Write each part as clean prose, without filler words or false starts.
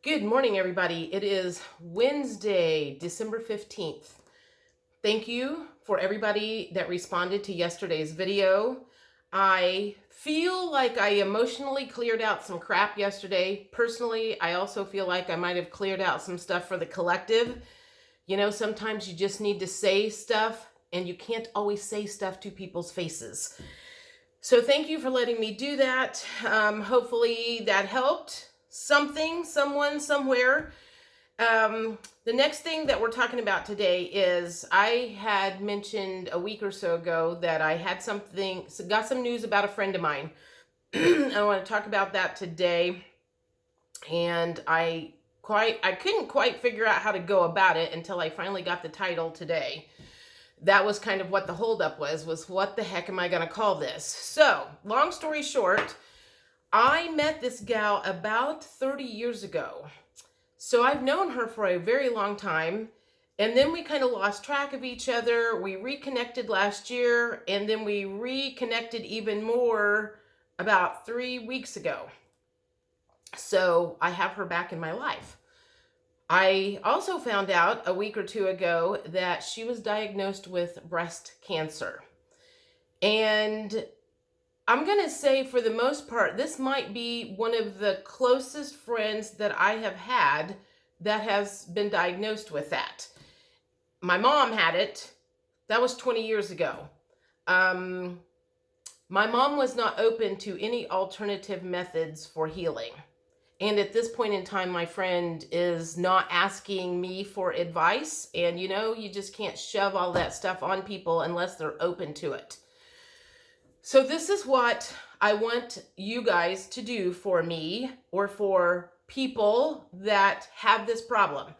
Good morning, everybody. It is Wednesday, December 15th. Thank you for everybody that responded to yesterday's video. I feel like I emotionally cleared out some crap yesterday. Personally, I also feel like I might have cleared out some stuff for the collective. You know, sometimes you just need to say stuff, and you can't always say stuff to people's faces. So thank you for letting me do that. Hopefully that helped something, someone, somewhere. The next thing that we're talking about today is I had mentioned a week or so ago that I had got some news about a friend of mine. I want to talk about that today. And I couldn't quite figure out how to go about it until I finally got the title today. That was kind of what the holdup was what the heck am I going to call this? So, long story short, I met this gal about 30 years ago. So I've known her for a very long time. And then we kind of lost track of each other. We reconnected last year, and then we reconnected even more about 3 weeks ago. So I have her back in my life. I also found out a week or two ago that she was diagnosed with breast cancer. And I'm going to say, for the most part, this might be one of the closest friends that I have had that has been diagnosed with that. My mom had it. That was 20 years ago. My mom was not open to any alternative methods for healing. And at this point in time, my friend is not asking me for advice. And you just can't shove all that stuff on people unless they're open to it. So this is what I want you guys to do for me, or for people that have this problem.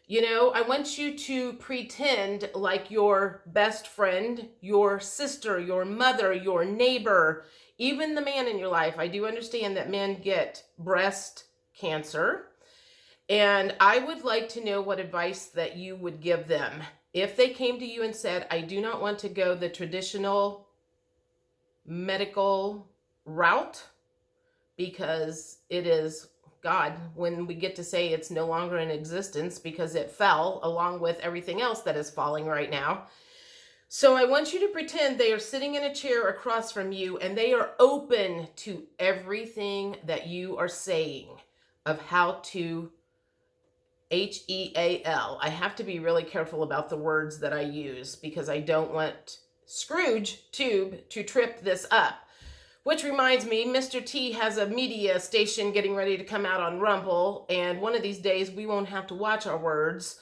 I want you to pretend like your best friend, your sister, your mother, your neighbor, even the man in your life. I do understand that men get breast cancer, and I would like to know what advice that you would give them. If they came to you and said, I do not want to go the traditional medical route, because it is, God, when we get to say it's no longer in existence because it fell along with everything else that is falling right now. So I want you to pretend they are sitting in a chair across from you, and they are open to everything that you are saying of how to heal. I have to be really careful about the words that I use because I don't want Scrooge Tube to trip this up. Which reminds me, Mr. T has a media station getting ready to come out on Rumble, and one of these days we won't have to watch our words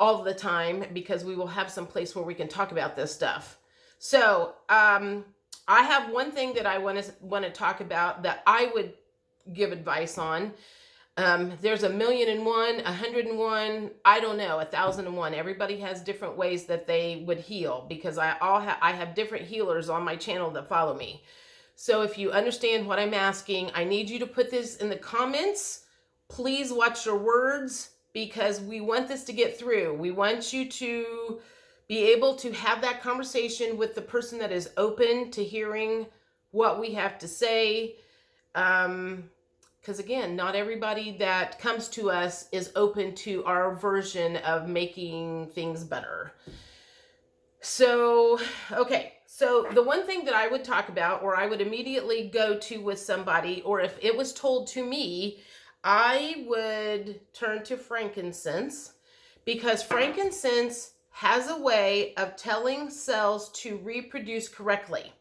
all the time because we will have some place where we can talk about this stuff. So I have one thing that I want to talk about that I would give advice on. There's 1,000,001, 101, I don't know, 1,001. Everybody has different ways that they would heal, because I have different healers on my channel that follow me. So if you understand what I'm asking, I need you to put this in the comments. Please watch your words, because we want this to get through. We want you to be able to have that conversation with the person that is open to hearing what we have to say. Because again, not everybody that comes to us is open to our version of making things better. So, okay. So the one thing that I would talk about, or I would immediately go to with somebody, or if it was told to me, I would turn to frankincense, because frankincense has a way of telling cells to reproduce correctly.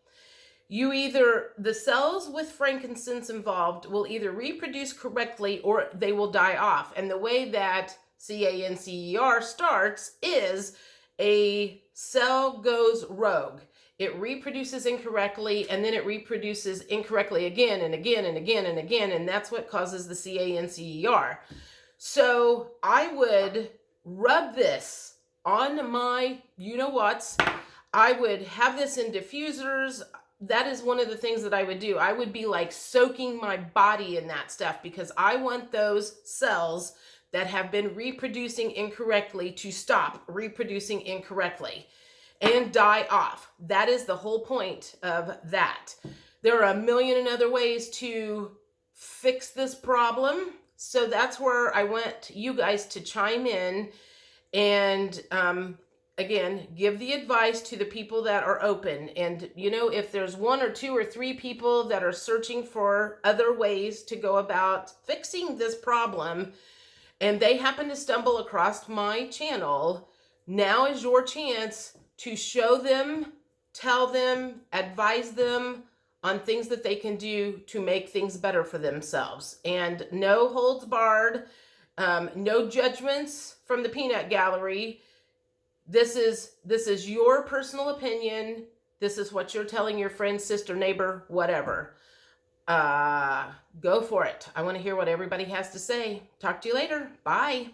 The cells with frankincense involved will either reproduce correctly or they will die off. And the way that cancer starts is a cell goes rogue. It reproduces incorrectly, and then it reproduces incorrectly again and again and again and again, and that's what causes the cancer. So I would rub this on my you-know-whats. I would have this in diffusers. That is one of the things that I would do. I would be like soaking my body in that stuff, because I want those cells that have been reproducing incorrectly to stop reproducing incorrectly and die off. That is the whole point of that. There are 1,000,000 and other ways to fix this problem. So that's where I want you guys to chime in and again, give the advice to the people that are open. And, you know, if there's one or two or three people that are searching for other ways to go about fixing this problem, and they happen to stumble across my channel, now is your chance to show them, tell them, advise them on things that they can do to make things better for themselves. And no holds barred, no judgments from the peanut gallery. This is your personal opinion. This is what you're telling your friend, sister, neighbor, whatever. Go for it. I want to hear what everybody has to say. Talk to you later. Bye.